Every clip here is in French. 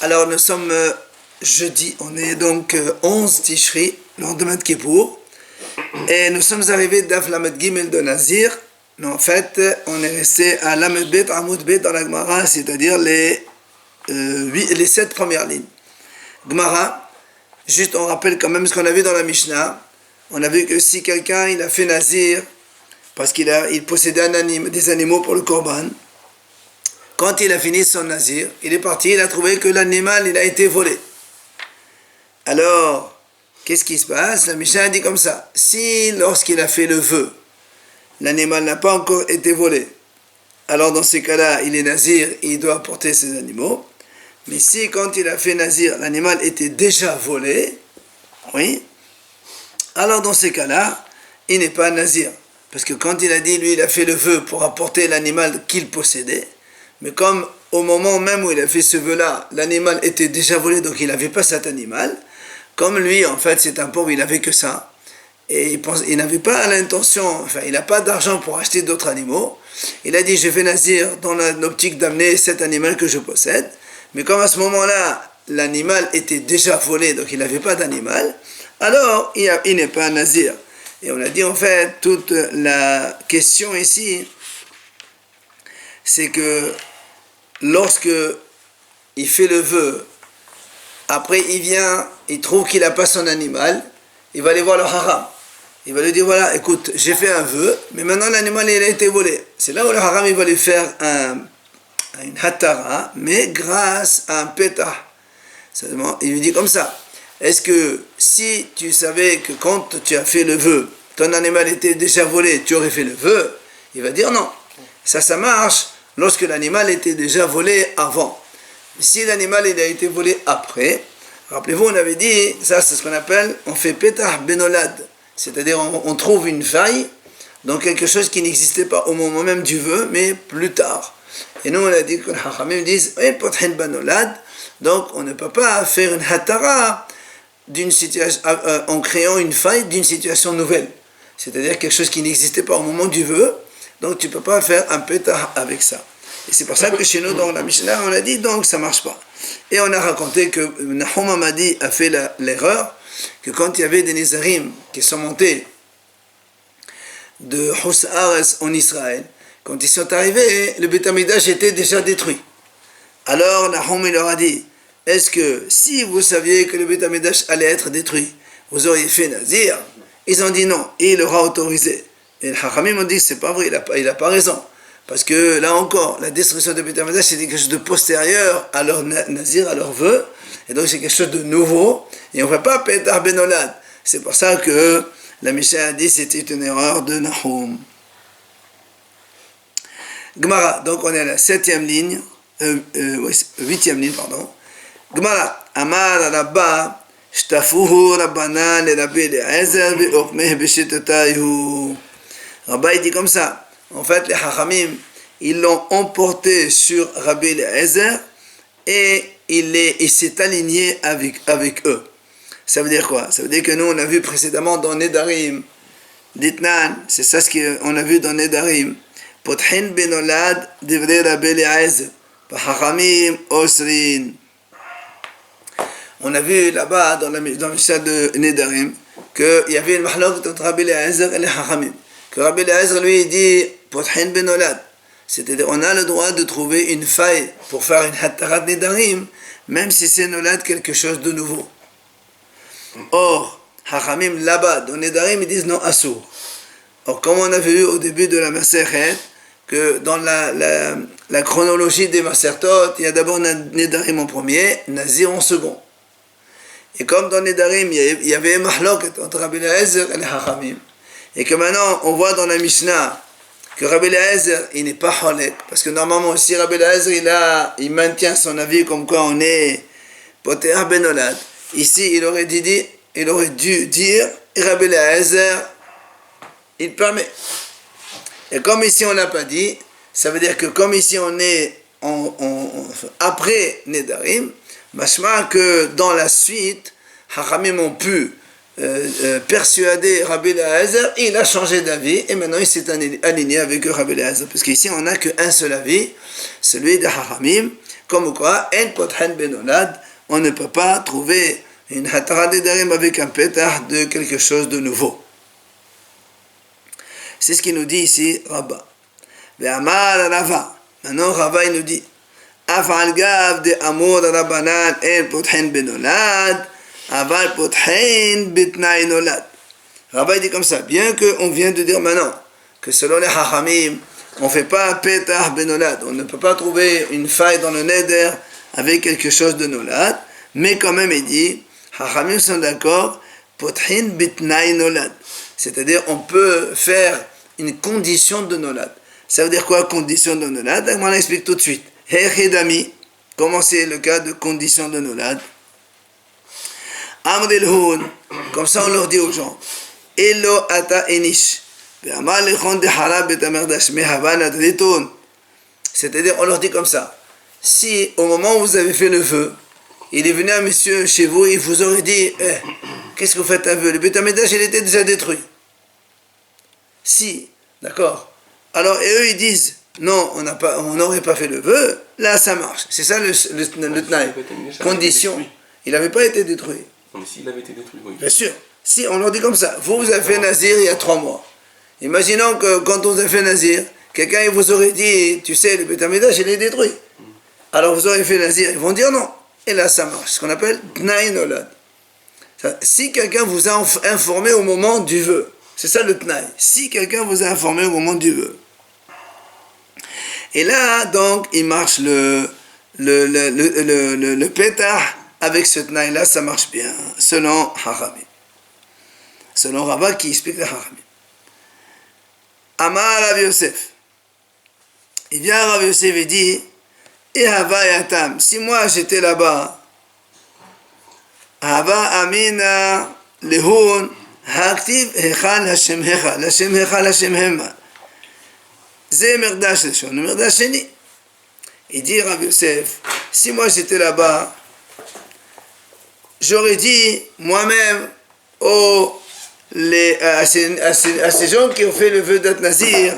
Alors nous sommes jeudi, on est donc 11 Tishri, le lendemain de Kippour, et nous sommes arrivés d'Af Lamed Gimel de Nazir, mais en fait on est resté à Lamed Bet, Amoud Bet dans la Gemara, c'est-à-dire les 7 premières lignes. Gemara, juste on rappelle quand même ce qu'on a vu dans la Mishnah, on a vu que si quelqu'un il a fait Nazir, parce qu'il possédait des animaux pour le Korban, quand il a fini son Nazir, il est parti, il a trouvé que l'animal il a été volé. Alors, qu'est-ce qui se passe? La Mishnah dit comme ça, si lorsqu'il a fait le vœu, l'animal n'a pas encore été volé, alors dans ces cas-là, il est Nazir, il doit apporter ses animaux. Mais si quand il a fait Nazir, l'animal était déjà volé, oui, alors dans ces cas-là, il n'est pas Nazir. Parce que quand il a dit, lui, il a fait le vœu pour apporter l'animal qu'il possédait, mais comme au moment même où il a fait ce vœu-là, l'animal était déjà volé, donc il n'avait pas cet animal, comme lui, en fait, c'est un pauvre, il n'avait que ça, et il n'avait pas l'intention, enfin, il n'a pas d'argent pour acheter d'autres animaux, il a dit, je vais Nazir dans l'optique d'amener cet animal que je possède, mais comme à ce moment-là, l'animal était déjà volé, donc il n'avait pas d'animal, alors il n'est pas Nazir. Et on a dit, en fait, toute la question ici, c'est que lorsque il fait le vœu, après il vient, il trouve qu'il n'a pas son animal, il va aller voir le haram. Il va lui dire, voilà, écoute, j'ai fait un vœu, mais maintenant l'animal il a été volé. C'est là où le haram il va lui faire une hatara, mais grâce à un pétah. Il lui dit comme ça, est-ce que si tu savais que quand tu as fait le vœu, ton animal était déjà volé, tu aurais fait le vœu? Il va dire non. Ça marche lorsque l'animal était déjà volé avant. Si l'animal il a été volé après, rappelez-vous, on avait dit, ça c'est ce qu'on appelle, on fait pétah benolad, c'est-à-dire on trouve une faille dans quelque chose qui n'existait pas au moment même du vœu, mais plus tard. Et nous on a dit que les hachamim disent, donc on ne peut pas faire une hatara d'une situation, en créant une faille d'une situation nouvelle, c'est-à-dire quelque chose qui n'existait pas au moment du vœu, donc tu ne peux pas faire un pétah avec ça. Et c'est pour ça que chez nous, dans la Mishnah, on a dit, donc ça ne marche pas. Et on a raconté que Nahum Hamadi a fait l'erreur, que quand il y avait des Nézarim qui sont montés de Hus Ares en Israël, quand ils sont arrivés, le Beth Amikdash était déjà détruit. Alors Nahum il leur a dit, est-ce que si vous saviez que le Beth Amikdash allait être détruit, vous auriez fait Nazir? Ils ont dit non, et il leur a autorisé. Et les Hachamim ont dit, c'est pas vrai, il n'a pas raison. Parce que là encore, la destruction de Beth Amikdash, c'est quelque chose de postérieur à leur Nazir, à leur vœu. Et donc c'est quelque chose de nouveau. Et on ne fait pas Pétah Benolad. C'est pour ça que la Mishnah a dit c'était une erreur de Nahum. Gemara, donc on est à la 8e ligne, pardon. Gemara, Amar Rabba, Shtafuhu Rabbana le Rabbi Eliezer ve'okmeh b'shitatayu. Rabba il dit comme ça. En fait, les Hachamim, ils l'ont emporté sur Rabbi Eliezer et il s'est aligné avec eux. Ça veut dire quoi? Ça veut dire que nous, on a vu précédemment dans Nedarim, Ditnan, c'est ça ce qu'on a vu dans Nedarim, Pothin benolad divrei Rabbi Eliezer, Hachamim osrin. On a vu là-bas, dans le Mishnah de Nedarim, qu'il y avait une mahlok entre Rabbi Eliezer et les Hachamim. Que Rabbi Eliezer, lui, il dit, Pothin benolad. C'est-à-dire, on a le droit de trouver une faille pour faire une hatarat nedarim, même si c'est nolad quelque chose de nouveau. Or, Hachamim, là-bas, dans nedarim, ils disent non, assour. Or, comme on a vu au début de la Masechet, que dans la chronologie des Masertot, il y a d'abord nedarim en premier, Nazir en second. Et comme dans nedarim, il y avait mahlok entre Rabbi Eliezer et les Hachamim, et que maintenant, on voit dans la Mishnah que Rabbi Eliezer, il n'est pas holek, parce que normalement, si Rabbi Eliezer, il maintient son avis comme quoi on est poter benolad, ici, il aurait dû dire, Rabbi Eliezer, il permet. Et comme ici, on l'a pas dit, ça veut dire que comme ici, on est après Nedarim, machma que dans la suite, Hachamim ont pu persuadé Rabbi Eliezer, il a changé d'avis et maintenant il s'est aligné avec Rabbi Eliezer, parce qu'ici on n'a qu'un seul avis, celui de Hachamim, Comme quoi, en pothen benolad, on ne peut pas trouver une hatara de darim avec un pétard de quelque chose de nouveau. C'est ce qu'il nous dit ici, Rabba. Ve'amar Rava. Maintenant, Rava, il nous dit, Afal gav de amor rabbanan en pothen benolad, aval pothen betnai nolad. Rava, il dit comme ça, bien qu'on vient de dire maintenant que selon les Hachamim, on ne fait pas pétard benolad, on ne peut pas trouver une faille dans le neder avec quelque chose de nolad, mais quand même, il dit, Hachamim sont d'accord, pothin betnai nolad. C'est-à-dire, on peut faire une condition de nolad. Ça veut dire quoi, condition de nolad? On l'explique tout de suite. Hechedami, comment c'est le cas de condition de nolad? Amril Houn, comme ça on leur dit aux gens, Elo ata enish, ve'amar lechon de harab betamerdash mehavan adriton. C'est-à-dire, on leur dit comme ça, si au moment où vous avez fait le vœu, il est venu un monsieur chez vous, il vous aurait dit, qu'est-ce que vous faites un vœu? Le betamerdash, il était déjà détruit. Si, d'accord. Alors, et eux, ils disent, non, on n'aurait pas fait le vœu, là, ça marche. C'est ça le tnaï. Condition. Il n'avait pas été détruit. Non, mais s'il avait été détruit, oui. Bien sûr. Si, on leur dit comme ça. Vous avez fait Nazir il y a 3 mois. Imaginons que quand on a fait Nazir, quelqu'un il vous aurait dit, tu sais, le bétamédage, il est détruit. Alors, vous aurez fait Nazir. Ils vont dire non. Et là, ça marche. Ce qu'on appelle tnaï nolad. Si quelqu'un vous a informé au moment du vœu, c'est ça le tnaï. Si quelqu'un vous a informé au moment du vœu. Et là, donc, il marche le pétard avec ce tnaï-là, ça marche bien, selon Hachamim. Selon Rava qui explique le Hachamim. Amar Rav Yosef. Il vient à Rav Yosef et dit, et Hava yatam, si moi j'étais là-bas, Hava amina lehun, haktiv hechal Hashem hechal, Hashem hechal Hashem hema. C'est merdash le shon, le merdash sheni. Il dit Rav Yosef, si moi j'étais là-bas, j'aurais dit moi-même à ces gens qui ont fait le vœu d'être nazir,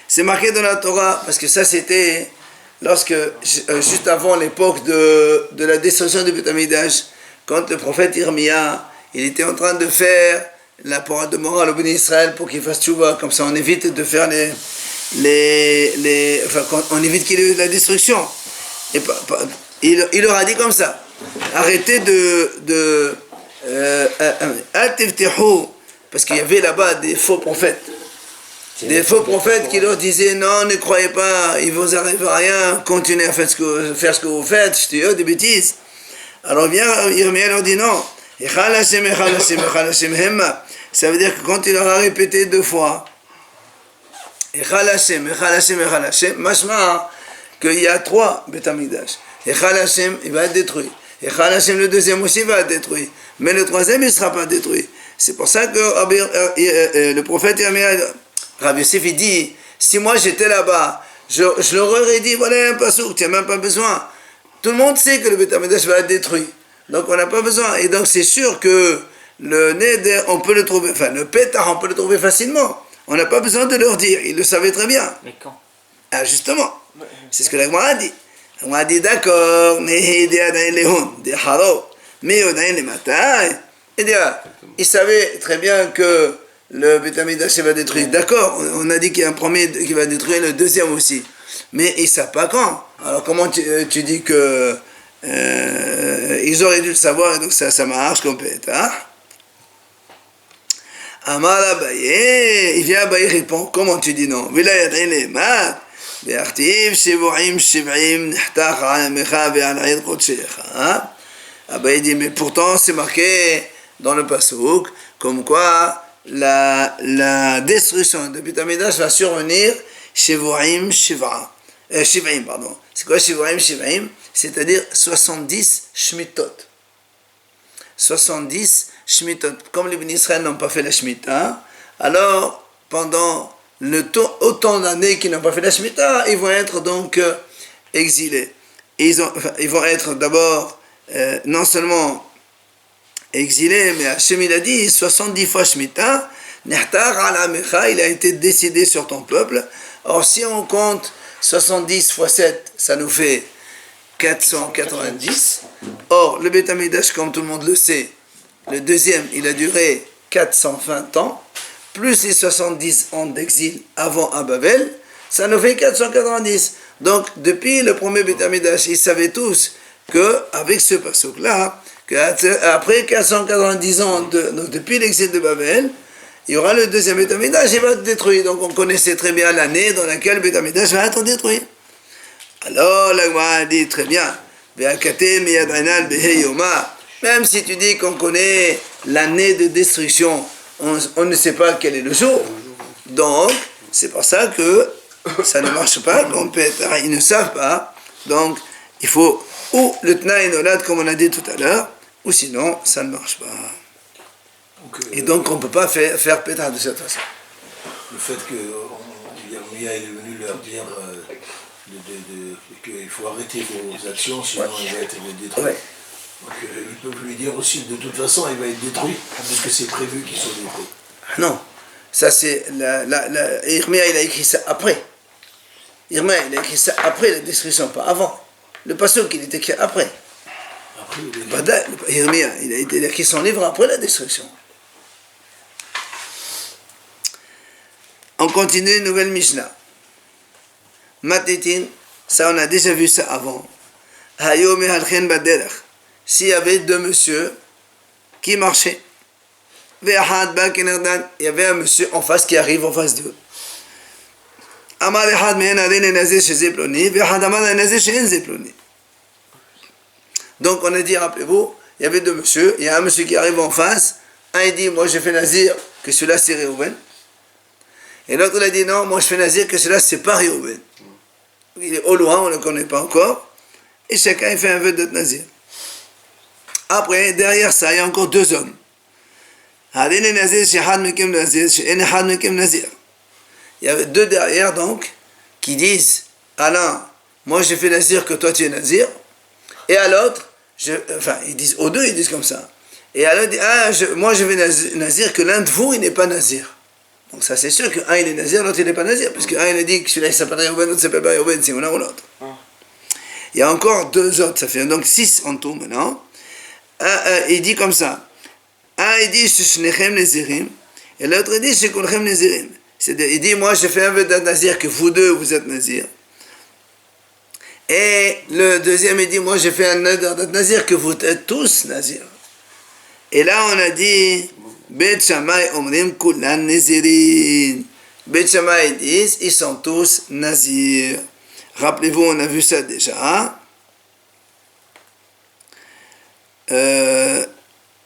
c'est marqué dans la Torah, parce que ça c'était lorsque, juste avant l'époque de la destruction du Beth Amikdash, quand le prophète Irmia, il était en train de faire la parole de morale au béni Israël pour qu'il fasse tchouva, comme ça on évite de faire on évite qu'il y ait de la destruction. Et il leur a dit comme ça, arrêtez parce qu'il y avait là-bas des faux prophètes. Des faux prophètes qui leur disaient non, ne croyez pas, il vous arrive à rien, continuez à faire ce que vous faites, je te dis des bêtises. Alors bien, Irmia leur dit non. Ça veut dire que quand il leur a répété 2 fois, machma, qu'il y a 3 Beth Amikdash. Echal Hashem, il va être détruit. Echal Hashem, le deuxième aussi va être détruit. Mais le troisième, il ne sera pas détruit. C'est pour ça que le prophète Rav Yosef, il dit, si moi j'étais là-bas, je leur aurais dit, voilà un pasouk, tu n'as même pas besoin. Tout le monde sait que le Beth Amikdash va être détruit. Donc on n'a pas besoin. Et donc c'est sûr que le neder, on peut le trouver, enfin le pétard, on peut le trouver facilement. On n'a pas besoin de leur dire, ils le savaient très bien. Mais quand? Ah, justement, c'est ce que la Gemara a dit. On a dit d'accord, mais il savait très bien que le Beth Amikdash va détruire. D'accord, on a dit qu'il y a un premier qui va détruire, le deuxième aussi. Mais ils ne savent pas quand. Alors comment tu dis que ils auraient dû le savoir et donc ça marche comme pétard? Amar Abaye, il vient Abaye répond, comment tu dis non? Abaye dit, mais pourtant c'est marqué dans le pasouk, comme quoi la destruction de Beth Amikdash va survenir Shevurim Shiv'im, pardon. C'est quoi Shevurim Shiv'im? C'est-à-dire 70 Shmitot. 70 Shmitot. Comme les bénis Israël n'ont pas fait la Shemitah, alors pendant autant d'années qu'ils n'ont pas fait la Shemitah, ils vont être donc exilés. Et ils vont être d'abord non seulement exilés, mais Hachem il a dit 70 fois Shemitah, Nehtar ala Mecha, il a été décidé sur ton peuple. Or si on compte 70 fois 7, ça nous fait 490. Or, le Beth Amikdash, comme tout le monde le sait, le deuxième, il a duré 420 ans, plus les 70 ans d'exil avant à Babel, ça nous fait 490. Donc, depuis le premier Beth Amikdash, ils savaient tous qu'avec ce passouk-là, qu'après 490 ans, donc depuis l'exil de Babel, il y aura le deuxième Beth Amikdash, il va être détruit. Donc, on connaissait très bien l'année dans laquelle le Beth Amikdash va être détruit. Alors, la Gemara a dit très bien, même si tu dis qu'on connaît l'année de destruction, on ne sait pas quel est le jour. Donc, c'est pour ça que ça ne marche pas, ils ne savent pas. Donc, il faut ou le Tnaï Nolad, comme on a dit tout à l'heure, ou sinon, ça ne marche pas. Et donc, on ne peut pas faire pétard de cette façon. Le fait que Yirmia est venu leur dire qu'il faut arrêter vos actions, sinon il va être détruit. Ouais. Donc ils peuvent lui dire aussi, de toute façon, il va être détruit, puisque c'est prévu qu'il soit détruit. Non, ça c'est... Yirmia, il a écrit ça après. Yirmia, il a écrit ça après la destruction, pas avant. Le passouk, il est écrit après. Yirmia, il a écrit son livre après la destruction. On continue, nouvelle Mishnah. Matitin, ça on a déjà vu ça avant. Hayom halchen baderach. S'il y avait deux messieurs qui marchaient, il y avait un monsieur en face qui arrive en face d'eux. Amar echad mehen arene nazir chez Zeploni, ve'echad amar nazir chez En Zeploni. Donc on a dit, rappelez-vous, il y avait deux messieurs, il y a un monsieur qui arrive en face, un il dit, moi je fais nazir, que celui-là c'est Réhouven. Et l'autre il a dit, non, moi je fais nazir, que celui-là c'est pas Réhouven. Il est au loin, on ne le connaît pas encore, et chacun il fait un vœu d'être nazir. Après, derrière ça, il y a encore deux hommes. Il y avait deux derrière donc, qui disent, à l'un, moi je fais nazir, que toi tu es nazir, et à l'autre, ils disent, aux deux ils disent comme ça. Et à l'autre, moi je vais nazir, que l'un de vous il n'est pas nazir. Donc ça c'est sûr qu'un il est nazir, l'autre il n'est pas nazir, parce qu'un il a dit que celui-là il s'appelle Réhouven, l'autre s'appelle pas Réhouven, c'est l'un ou l'autre. Il y a encore deux autres, ça fait donc 6 en tout maintenant. Il dit comme ça. Un il dit Shechnechem Nazirim, et l'autre il dit Shekulchem Nazirim. C'est-à-dire, il dit, moi je fais un vœu d'être nazir, que vous deux vous êtes nazir. Et le deuxième il dit, moi je fais un vœu d'être nazir, que vous êtes tous nazir. Et là on a dit, Bet Shammai Omrim Kulan Nazirin. Bet Shammai disent, ils sont tous nazirs. Rappelez-vous, on a vu ça déjà.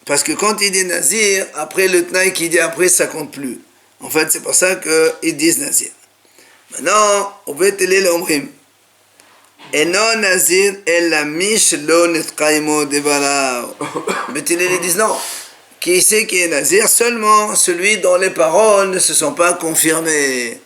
Parce que quand il dit nazir, après le Tnaï qui dit après, ça compte plus. En fait, c'est pour ça qu'ils disent nazir. Maintenant, on va télé l'omrim. Et non nazir, et la miche lo netkaimo devarao. Mais ils disent non. Qui c'est qui est nazir? Seulement celui dont les paroles ne se sont pas confirmées.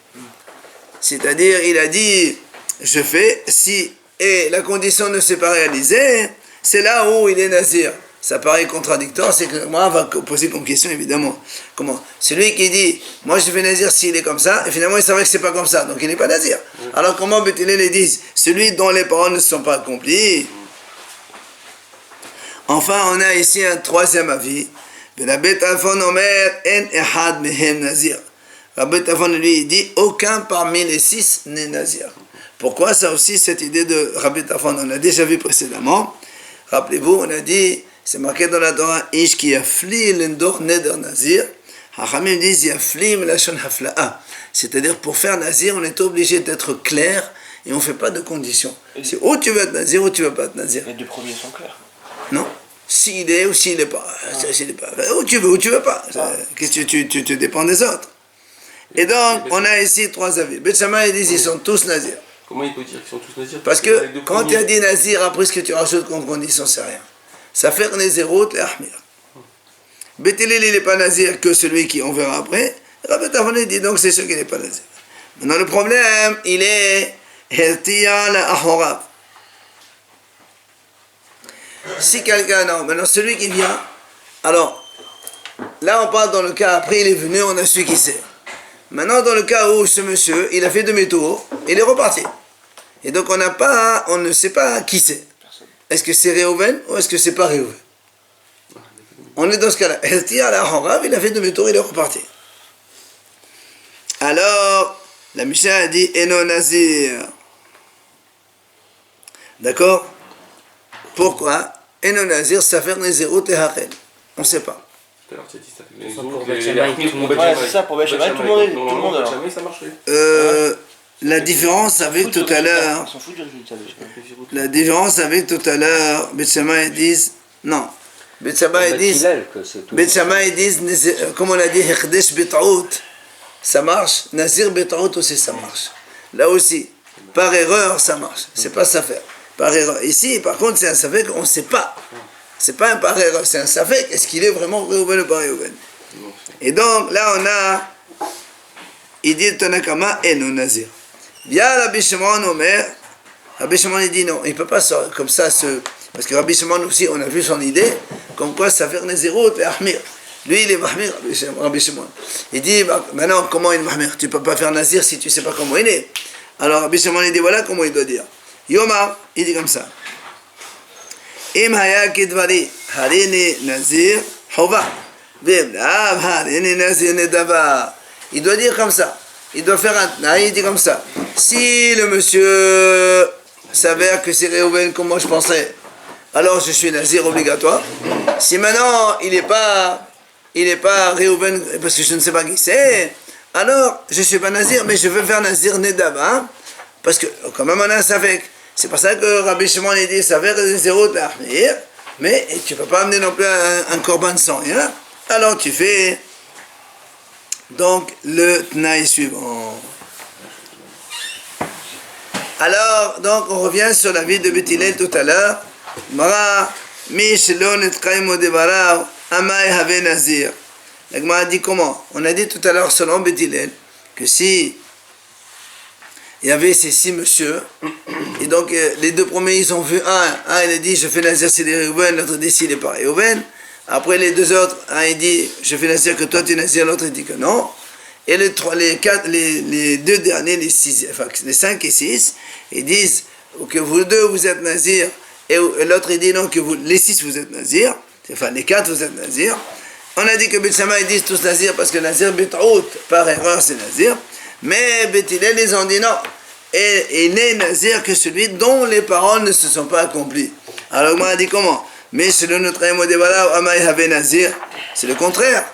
C'est-à-dire, il a dit, je fais, si, et la condition ne s'est pas réalisée, c'est là où il est nazir. Ça paraît contradictoire, c'est que moi, on va poser comme question, évidemment. Comment? Celui qui dit, moi je fais nazir s'il est comme ça, et finalement il savait que c'est pas comme ça, donc il n'est pas nazir. Alors comment Bethilel les disent, celui dont les paroles ne se sont pas accomplies? Enfin, on a ici un troisième avis. Rabbi Tarfon Omer, en ehad mehem nazir. Rabbi Tarfon lui dit, aucun parmi les 6 n'est nazir. Pourquoi ça aussi, cette idée de Rabbi Tarfon, on l'a déjà vu précédemment. Rappelez-vous, on a dit, c'est marqué dans la Torah, Ish qui affli l'endor neder nazir. Hachamim disent, yaflim lashon hafla'a. C'est-à-dire, pour faire nazir, on est obligé d'être clair et on ne fait pas de conditions. C'est ou tu veux être nazir ou tu ne veux pas être nazir. Les deux premiers sont clairs. Non. S'il est ou s'il n'est pas. Ou tu veux ou tu ne veux pas. Qu'est-ce que tu dépends des autres. Et donc, on a ici 3 avis. Beth Shammai dit, ils sont tous nazirs. Comment il peut dire qu'ils sont tous nazirs? Parce que quand tu as dit nazir, après ce que tu rajoutes comme condition, c'est rien. Ça fait nazirot et ahmir. Bethilel, il n'est pas nazir que celui qui, on verra après. Rabbi Tarfon dit donc c'est sûr qu'il n'est pas nazir. Maintenant le problème, il est hertia la ahorav. Si quelqu'un, non, maintenant celui qui vient, alors, là on parle dans le cas, après il est venu, on a su qui c'est. Maintenant dans le cas où ce monsieur, il a fait demi-tour, il est reparti. Et donc on ne sait pas qui c'est. Est-ce que c'est Réhouven ou est-ce que c'est pas Réhouven? On est dans ce cas-là. Il a fait demi-tour, il est reparti. Alors, la Mishnah a dit Eno Nazir. D'accord? Pourquoi? Eno Nazir, ça fait Nezerut et Hachel. On ne sait pas. Tout à l'heure, tu as dit ça. Ouais, c'est ça, pour Benjamin, tout le monde alors. Ça marcherait. La différence avec tout à l'heure, On s'en fout du résultat déjà. la différence avec tout à l'heure, Beth Shammai ils disent, non, Beth Shammai ils disent, Beth Shammai ils disent, comme on a dit, Hekdesh Betraout, ça marche, Nazir Betraout aussi ça marche. Là aussi, par erreur ça marche, c'est pas ça faire, par erreur. Ici, par contre, c'est un safek, on ne sait pas. C'est pas un par erreur, c'est un safek, est-ce qu'il est vraiment Réhouven ou pas Réhouven? Et donc, là on a, il dit Tanakama et non Nazir. Bien, Rabbi Shimon Omer, Rabbi Shimon il dit non, il ne peut pas comme ça parce que Rabbi Shimon aussi, on a vu son idée, comme quoi ça fait Nezerut et Ahmir. Lui, il est Mahmir, Rabbi Shimon. Il dit, maintenant, comment il est Mahmir? Tu ne peux pas faire Nazir si tu ne sais pas comment il est. Alors Rabbi Shimon il dit, voilà comment il doit dire. Yoma, il dit comme ça. Im haya kidvari, harini Nazir, hova. Vemlav, harini Nazir nedava. Il doit dire comme ça. Il doit faire un tnaï, il dit comme ça. Si le monsieur s'avère que c'est Réhouven comme moi je pensais, alors je suis Nazir obligatoire. Si maintenant il n'est pas Réhouven parce que je ne sais pas qui c'est, alors je ne suis pas Nazir, mais je veux faire Nazir Nedava, parce que quand même on a un Safek. C'est pour ça que Rabbi Shimon il dit Safek Nezerut Ahmir, mais tu ne peux pas amener non plus un korban sans rien, alors tu fais. Donc, le tnaï suivant. Alors, donc, on revient sur la vie de Beth Hillel tout à l'heure. Mara, Mishlon et Kaimo de Barav, Amai Have Nazir. La Gemara a dit comment? On a dit tout à l'heure, selon Beth Hillel, que si il y avait ces 6 messieurs, et donc les 2 premiers, ils ont vu un il a dit, je fais Nazir, c'est des Réhouven, l'autre dit, s'il est pas Réhouven. Après les 2 autres, un il dit, je fais Nazir que toi tu es Nazir, l'autre il dit que non. Et les 2 derniers, les 5 et 6, ils disent que vous 2 vous êtes Nazir, et l'autre il dit non, que les 6 vous êtes Nazir, enfin les 4 vous êtes Nazir. On a dit que Beth Shammai ils disent tous Nazir parce que Nazir Betraout, par erreur c'est Nazir, mais Beth Hillel ils ont dit non. Et il n'est Nazir que celui dont les paroles ne se sont pas accomplies. Alors on a dit comment? Mais c'est le notre Amai Have Nazir, c'est le contraire.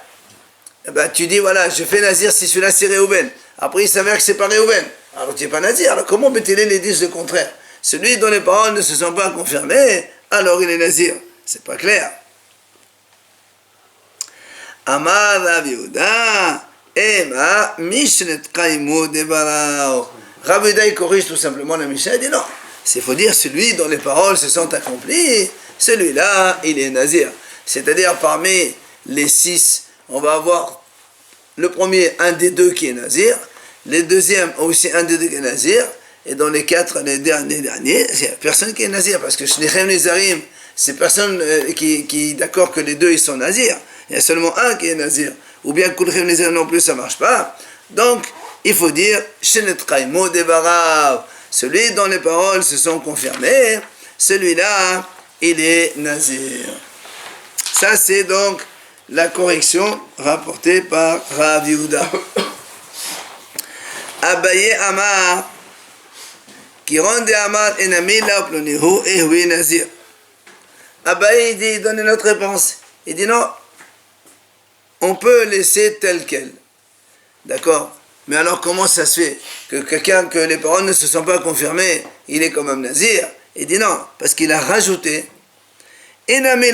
Eh ben, tu dis voilà, je fais Nazir si celui-là c'est Réhouven. Après il s'avère que c'est pas Réhouven. Alors tu n'es pas Nazir. Alors comment Beth Hillel les disent le contraire? Celui dont les paroles ne se sont pas confirmées, alors il est Nazir. C'est pas clair. Amar Rav Yehuda, Ema Mishnet Kaimu de Barao. Rav Yehuda il corrige tout simplement la Mishnah. Il dit non, il faut dire celui dont les paroles se sont accomplies. Celui-là, il est Nazir. C'est-à-dire, parmi les 6, on va avoir le premier, un des 2 qui est Nazir, les deuxièmes aussi un des 2 qui est Nazir, et dans les 4, les derniers, il n'y a personne qui est Nazir, parce que Shlechem Nezarim, c'est personne qui est d'accord que les 2 ils sont Nazir. Il y a seulement un qui est Nazir. Ou bien Kulchem Nezarim non plus, ça ne marche pas. Donc, il faut dire Shenet Kaimo de Barav. Celui dont les paroles se sont confirmées, celui-là, il est Nazir. Ça, c'est donc la correction rapportée par Rav Yehuda. Abaye Amar, qui rendait Amar enami la plonihu et oui Nazir. Abaye, il dit, il donne notre réponse. Il dit non, on peut laisser tel quel. D'accord? Mais alors, comment ça se fait que quelqu'un que les paroles ne se sont pas confirmées, il est quand même Nazir? Il dit non, parce qu'il a rajouté. Et ça veut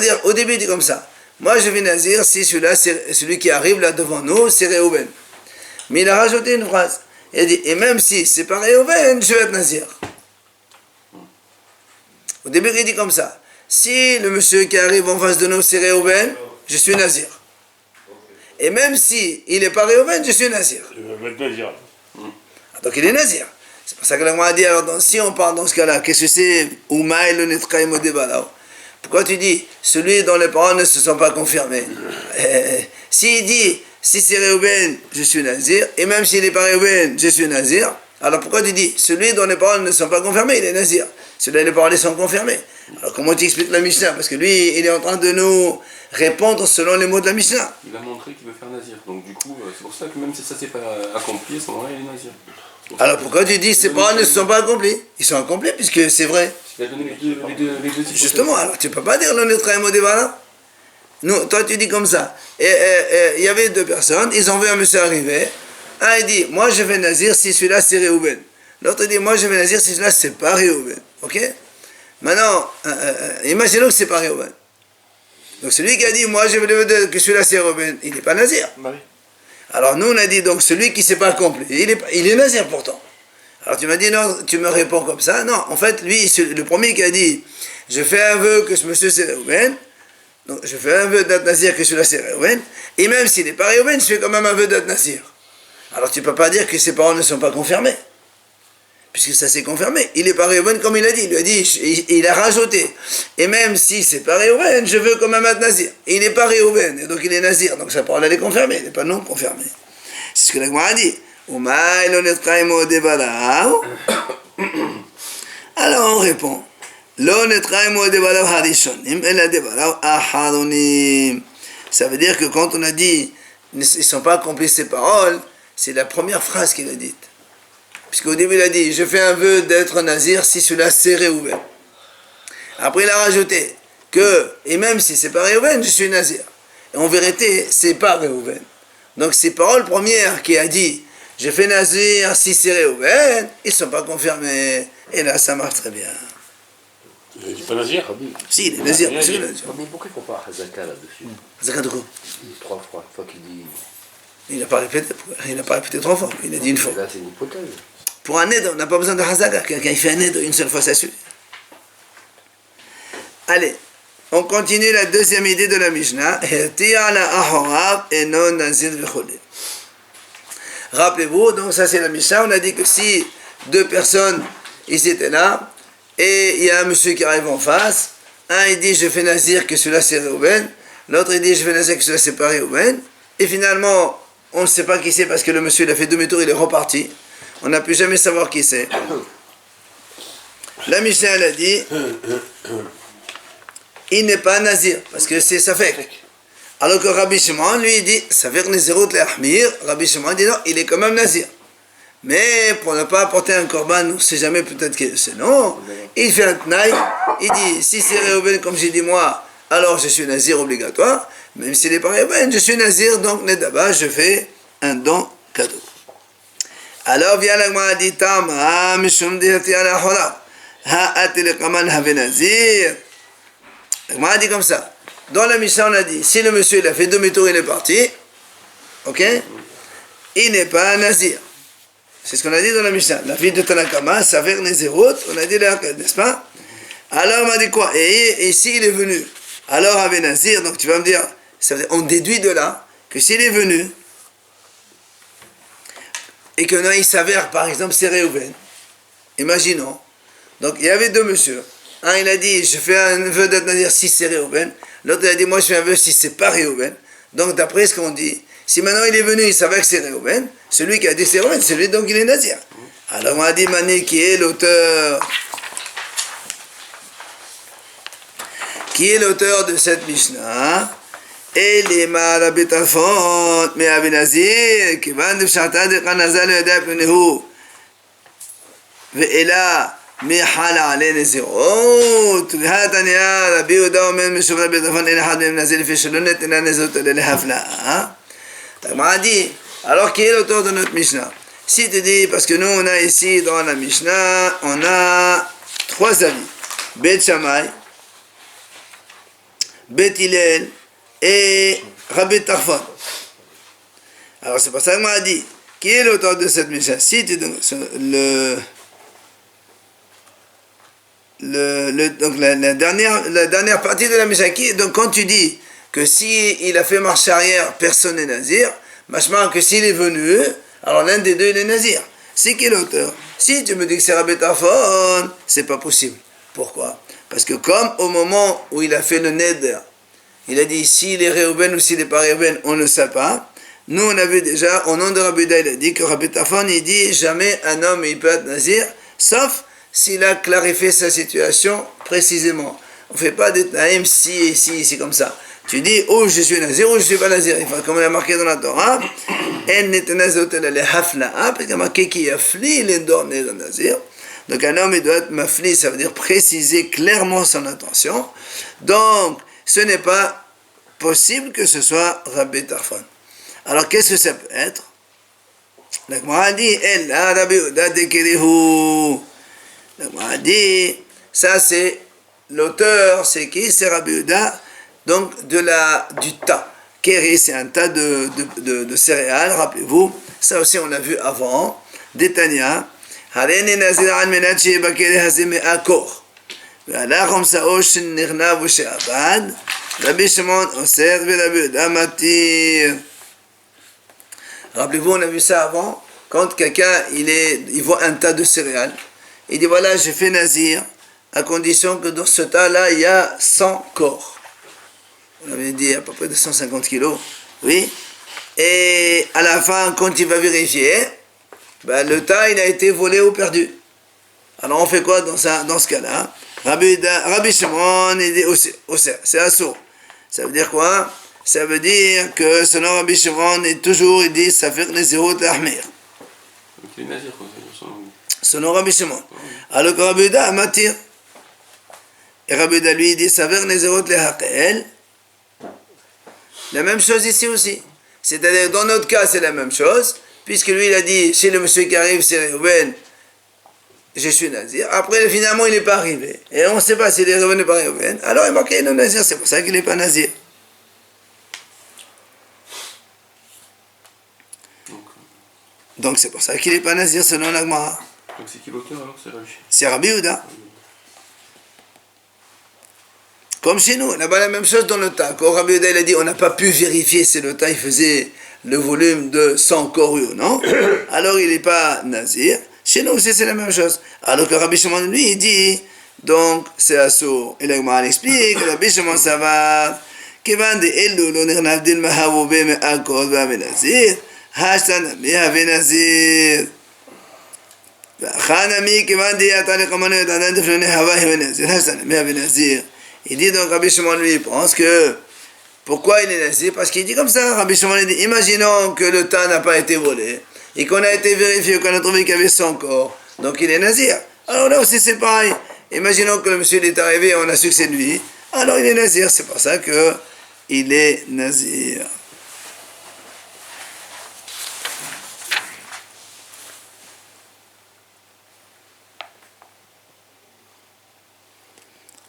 dire, au début, il dit comme ça. Moi, je vais Nazir si celui qui arrive là devant nous, c'est Réhouven. Mais il a rajouté une phrase. Il dit, et même si c'est pas Réhouven, je vais être Nazir. Au début, il dit comme ça. Si le monsieur qui arrive en face de nous, c'est Réhouven, je suis Nazir. Et même si il n'est pas Réhouven, je suis Nazir. Donc il est Nazir. C'est pour ça que la Gemara a dit, alors si on parle dans ce cas-là, qu'est-ce que c'est Umaï le Netkaï Modebalao? Pourquoi tu dis celui dont les paroles ne se sont pas confirmées? S'il dit, si c'est Réhouven, je suis Nazir, et même s'il n'est pas Réhouven, je suis Nazir, Alors pourquoi tu dis, celui dont les paroles ne sont pas confirmées, il est nazir. Celui dont les paroles sont confirmées. Alors comment tu expliques la Mishnah? Parce que lui, il est en train de nous répondre selon les mots de la Mishnah. Il a montré qu'il veut faire nazir. Donc du coup, c'est pour ça que même si ça s'est pas accompli, à ce moment-là, il est nazir. Alors pourquoi tu dis, ces paroles ne sont pas accomplies? Ils sont accomplis puisque c'est vrai. Il a donné les deux types. Justement, alors tu ne peux pas dire l'honnête Traim Odévala. Nous, toi tu dis comme ça. Et il y avait deux personnes, ils ont vu un monsieur arriver. Un il dit, moi je vais nazir si celui-là c'est Réhouven. L'autre dit, moi je vais nazir si celui-là c'est pas Réhouven. Ok? Maintenant, imaginons que c'est pas Réhouven. Donc celui qui a dit, moi je vais dire que celui-là c'est Réhouven, il n'est pas nazir. Bah oui. Alors nous on a dit, donc celui qui ne s'est pas accompli, il est nazir pourtant. Alors tu m'as dit, non, tu me réponds comme ça. Non, en fait, lui, le premier qui a dit, je fais un vœu que ce monsieur c'est Réhouven, donc je fais un vœu d'être nazir que celui-là c'est Réhouven, et même s'il n'est pas Réhouven, je fais quand même un vœu d'être nazir. Alors tu ne peux pas dire que ses paroles ne sont pas confirmées, puisque ça s'est confirmé. Il n'est pas Réhouven comme il a dit, il lui a dit, il a rajouté, et même si c'est pas Réhouven, je veux quand même être nazir. Et il n'est pas Réhouven, et donc il est nazir, donc sa parole elle est confirmée, elle n'est pas non confirmée. C'est ce que la Gemara a dit. Alors on répond, ça veut dire que quand on a dit ils ne sont pas accomplis ces paroles, c'est la première phrase qu'il a dite. Puisqu'au début il a dit, je fais un vœu d'être nazir si cela c'est Réhouven. Après il a rajouté que, et même si c'est pas Réhouven, je suis nazir. Et en vérité, c'est pas Réhouven. Donc ces paroles premières qui a dit, je fais nazir si c'est Réhouven, ils ne sont pas confirmés. Et là ça marche très bien. Il ne dit pas nazir? Si, il est nazir. Mais pourquoi il ne faut pas Hazaka là-dessus? Hazaka de quoi? Il dit 3 fois qu'il dit... Il n'a pas répété 3 fois, il a dit une fois. Là, c'est une hypothèse. Pour un aide, on n'a pas besoin de Hazaka. Quelqu'un il fait un aide une seule fois, ça suffit. Allez, on continue la deuxième idée de la Mishnah. Rappelez-vous, donc ça c'est la Mishnah, on a dit que si deux personnes, ils étaient là, et il y a un monsieur qui arrive en face, un il dit je fais nazir que celui-là c'est Réhouven, l'autre il dit je fais nazir que celui-là c'est pas Réhouven, et finalement on ne sait pas qui c'est parce que le monsieur il a fait demi-tour, il est reparti, on n'a pu jamais savoir qui c'est. La Mishnah elle a dit il n'est pas nazir parce que c'est Safek. Alors que Rabbi Shimon lui il dit Safek Nezirut Le'ahmir, Rabbi Shimon dit non, il est quand même nazir. Mais pour ne pas apporter un korban, on ne sait jamais, peut-être que c'est non. Il fait un tnaï, il dit, si c'est Réhouven comme j'ai dit moi, alors je suis nazir obligatoire. Même s'il n'est pas Réhouven, je suis nazir, donc Nedaba, je fais un don cadeau. Alors vient la Gemara dit, Tam, ha, mishum dihati ala hola, ha, atele kaman have nazir. La Gemara dit comme ça. Dans la Mishnah, on a dit, si le monsieur il a fait demi-tour, il est parti, ok, il n'est pas un nazir. C'est ce qu'on a dit dans la Mishnah. La fille de Tanakama, Saver Nezerot, on a dit là, n'est-ce pas? Alors on m'a dit quoi? Et ici il est venu. Alors avec Nazir, donc tu vas me dire, ça veut dire, on déduit de là que s'il est venu et que là il s'avère par exemple c'est Réhouven, imaginons. Donc il y avait deux messieurs. Un il a dit je fais un vœu d'être Nazir si c'est Réhouven. L'autre il a dit moi je fais un vœu si c'est pas Réhouven. Donc d'après ce qu'on dit, si maintenant il est venu, il savait que c'est Réhouven, celui qui a dit c'est Réhouven, c'est lui donc il est nazir. Alors on a dit Mané qui est l'auteur de cette Mishnah? Elima la betafon mais avec nazir qui va de chata de kanazal et d'apnehu ve'ela محل عليه نزيروت هذا يا ربي وداوم من شغل البيضافون إلى حد من نزل في شلونة إلى نزلت للحفلة. Donc on a dit, alors qui est l'auteur de notre Mishnah? Si tu dis, parce que nous on a ici dans la Mishnah, on a 3 avis, Bet Shammai, Bet Hillel et Rabbi Tarfon. Alors c'est pour ça que m'a dit, qui est l'auteur de cette Mishnah? Si tu donnes donc la dernière partie de la Mishnah, donc quand tu dis que si il a fait marche arrière, personne n'est nazir, machement que s'il est venu, alors l'un des deux il est nazir. C'est qui l'auteur? Si tu me dis que c'est Rabbi Tarfon, c'est pas possible. Pourquoi? Parce que comme au moment où il a fait le neder, il a dit s'il est Réhouven ou s'il n'est pas Réhouven, on ne sait pas. Nous, on a vu déjà, au nom de Rabbi Uda, il a dit que Rabbi Tarfon, il dit jamais un homme il peut être nazir, sauf s'il a clarifié sa situation précisément. On ne fait pas des taïm si, c'est comme ça. Tu dis, oh, je suis nazir, ou je ne suis pas nazir. Il faut, comme on a marqué dans la Torah, en n'est nazir le hafna'a, parce qu'il y a marqué qu'il y a fli l'endor n'est nazir. Donc un homme, il doit être mafli, ça veut dire préciser clairement son intention. Donc, ce n'est pas possible que ce soit Rabbi Tarfon. Alors, qu'est-ce que ça peut être? La Gemara dit, Rabbi Uda dekerihu. La Gemara dit, ça c'est l'auteur, c'est qui? C'est Rabbi Uda, donc du tas. Keri, c'est un tas de céréales, rappelez-vous. Ça aussi, on l'a vu avant. Détania. Hareni nazir al menat shebakeri hazeh me'a kor. והלך חומסאו שנרנב ושעבד, רבי שמעון אוסר ורבי יהודה מתיר. Rappelez-vous, on a vu ça avant, quand quelqu'un il voit un tas de céréales, il dit voilà, j'ai fait nazir, à condition que dans ce tas-là, il y a 100 corps. On avait dit à peu près de 150 kilos, oui. Et à la fin, quand il va vérifier, ben, le tas, il a été volé ou perdu. Alors on fait quoi dans ce cas-là? Rabbi Shimon, il dit c'est assourd. Ça veut dire quoi? Ça veut dire que selon Rabbi Shimon, il dit ça fait Nezirut Ahmir. Selon Rabbi Shimon. Alors que Rabbi Uda matir. Et Rabbi Uda lui dit ça fait Nezirut Lehakel. La même chose ici aussi. C'est-à-dire dans notre cas c'est la même chose, puisque lui il a dit si le monsieur qui arrive c'est Reuven, je suis nazir. Après, finalement, il n'est pas arrivé. Et on ne sait pas s'il est revenu par Reuven. Alors, il est marqué non nazir. C'est pour ça qu'il n'est pas nazir. Donc, c'est pour ça qu'il n'est pas nazir selon la Gemara. Donc, c'est qui l'auteur alors? C'est Rabbi Uda. Comme chez nous, là-bas, la même chose dans le tas. Quand Rabbi Uda, il a dit on n'a pas pu vérifier si le tas il faisait le volume de 100 corps ou non. Alors, il n'est pas nazir. Chez nous aussi, c'est la même chose. Alors que Rabbi Shimon, lui, il dit, donc, c'est assourd. Et l'Agmara explique, Rabbi Shimon, ça va. Kevan de Elou, l'onir navdil mahawoube me akod va menazir, hashtan miha venazir. Khanami, kevan de yatane kamano yatanan deflone havahi venazir, hashtan miha venazir. Il dit donc, Rabbi Shimon, lui, il pense que, pourquoi il est nazir? Parce qu'il dit comme ça, Rabbi Shimon, il dit, imaginons que le tas n'a pas été volé, et qu'on a été vérifié, qu'on a trouvé qu'il y avait 100 corps, donc il est nazir. Alors là aussi c'est pareil. Imaginons que le monsieur est arrivé et on a su que c'est lui, alors il est nazir. C'est pour ça que il est nazir.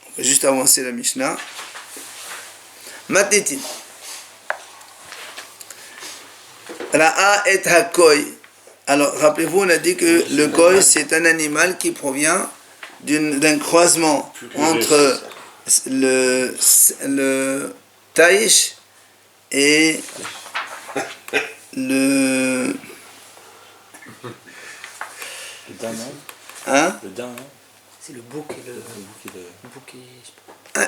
On va juste avancer la Mishnah. Matnitin. Ra'a et hakoy. Alors, rappelez-vous, on a dit que le koy, c'est un animal qui provient d'un croisement entre le taïch et le daim, non? Hein? Le daim, non? C'est le bouc et le bouc et...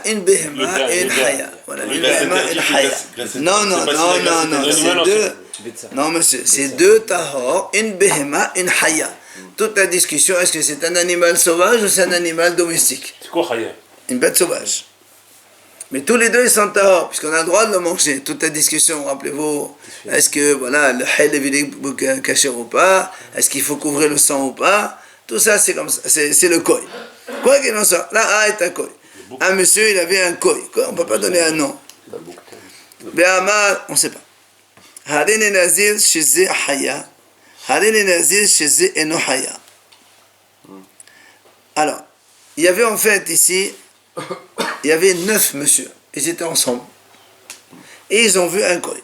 Une behema et une haya. Voilà, une behema et une haya. Non, c'est deux. Non, monsieur, c'est deux tahor, une behema, une haya. Toute la discussion, est-ce que c'est un animal sauvage ou c'est un animal domestique? C'est quoi haya? Une bête sauvage. Mais tous les deux, ils sont tahor, puisqu'on a le droit de le manger. Toute la discussion, rappelez-vous, est-ce que voilà, le hel est caché ou pas? Est-ce qu'il faut couvrir le sang ou pas? Tout ça, c'est comme ça, c'est le koi. Quoi qu'il en soit, là, est un koi. Un monsieur, il avait un koi. On ne peut pas donner un nom. Béhamar, on ne sait pas. Harine nazir chez haya. Harine nazir chez eno haya. Alors, il y avait en fait ici, il y avait 9 messieurs. Ils étaient ensemble. Et ils ont vu un koi.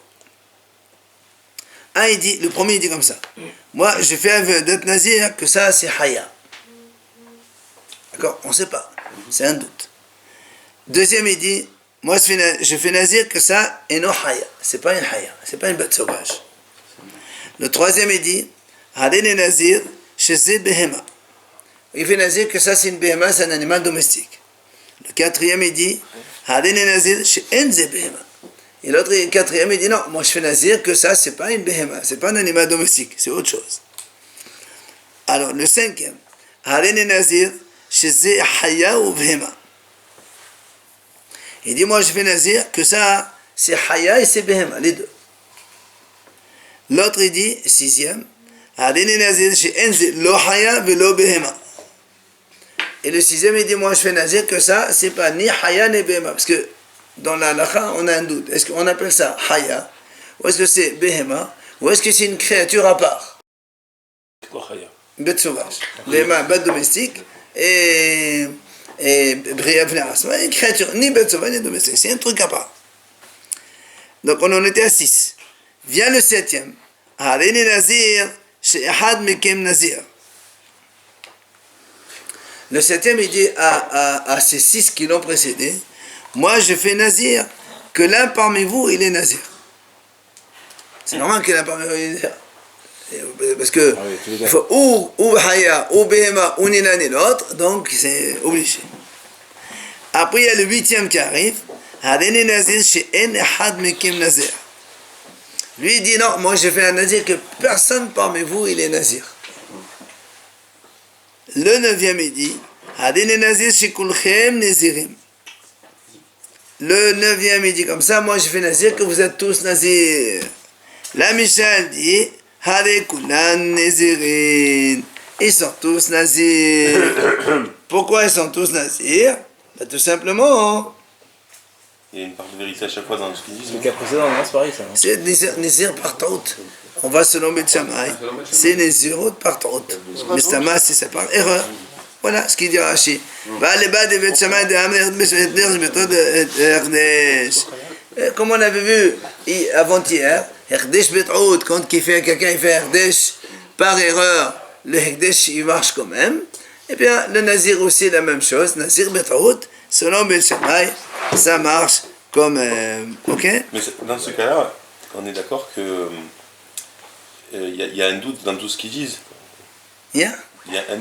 Un, il dit, le premier, il dit comme ça. Moi, je fais un vœu d'être nazir que ça, c'est haya. D'accord? On ne sait pas. C'est un doute. Deuxième, il dit, moi, je fais nazir que ça, et non haya. C'est pas une haya. C'est pas une bête sauvage. Le troisième, il dit, hadene nazir, chez behema. Il fait nazir que ça, c'est une behema, c'est un animal domestique. Le quatrième, il dit, hadene nazir, chez enze behema. Et l'autre, quatrième, il dit non, moi je fais nazir que ça, c'est pas une béhéma, c'est pas un animal domestique, c'est autre chose. Alors, le cinquième, Harene nazir, chez haya ou béhéma. Il dit moi je fais nazir que ça, c'est haya et c'est béhéma, les deux. L'autre, il dit, sixième, Harene nazir, chez enze lo haya velo béhéma. Et le sixième, il dit moi je fais nazir que ça, c'est pas ni haya ni béhéma, parce que dans la halakha, on a un doute. Est-ce qu'on appelle ça haya, ou est-ce que c'est béhéma, ou est-ce que c'est une créature à part? C'est quoi Chaya? Bête sauvage. Béhéma, bête domestique, et Bria Vneasma, une créature, ni bête sauvage ni domestique, c'est un truc à part. Donc on en était à 6. Vient le septième. Harene nazir, chez Ehad Mekem nazir. Le septième, il dit à ces 6 qui l'ont précédé, moi je fais nazir que l'un parmi vous il est nazir. C'est normal que l'un parmi vous il est nazir. Parce que il faut ou haya, ou behema, ou ni l'un ni l'autre, donc c'est obligé. Après il y a le 8e qui arrive, Harene nazir chez en ehad mekim nazir. Lui il dit non, moi je fais un nazir que personne parmi vous il est nazir. Le 9e il dit Harene nazir chez kulchem nazirim. Le 9e, il dit comme ça, moi je fais nazir que vous êtes tous nazirs. La Michel dit, Hare kulan nazirin. Ils sont tous nazirs. Pourquoi ils sont tous nazirs? Ben, tout simplement. Il y a une part de vérité à chaque fois dans ce qu'ils disent. Le cas précédent, non, c'est pareil ça. C'est nazir par toute. On va selon Bet Shammai. C'est nazirot par toute. Mais Sama, c'est ça par erreur. Voilà ce qu'il dit Rashi. Comme on avait vu avant-hier, quand quelqu'un fait Herdesh par erreur, le Herdesh il marche quand même. Et bien le Nazir aussi la même chose. Nazir Betraout, selon Bet Shammai, ça marche comme. Ok? Mais dans ce cas-là, on est d'accord que il y a un doute dans tout ce qu'ils disent. Yeah.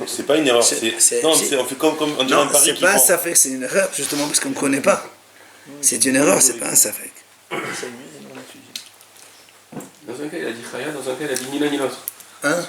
C'est pas une erreur. On fait comme on dirait un pari. C'est pas un safek, c'est une erreur, justement parce qu'on ne connaît pas. C'est une erreur, c'est pas un safek. Dans un cas, il a dit Chaya, dans un cas, il a dit ni l'un ni l'autre. Hein?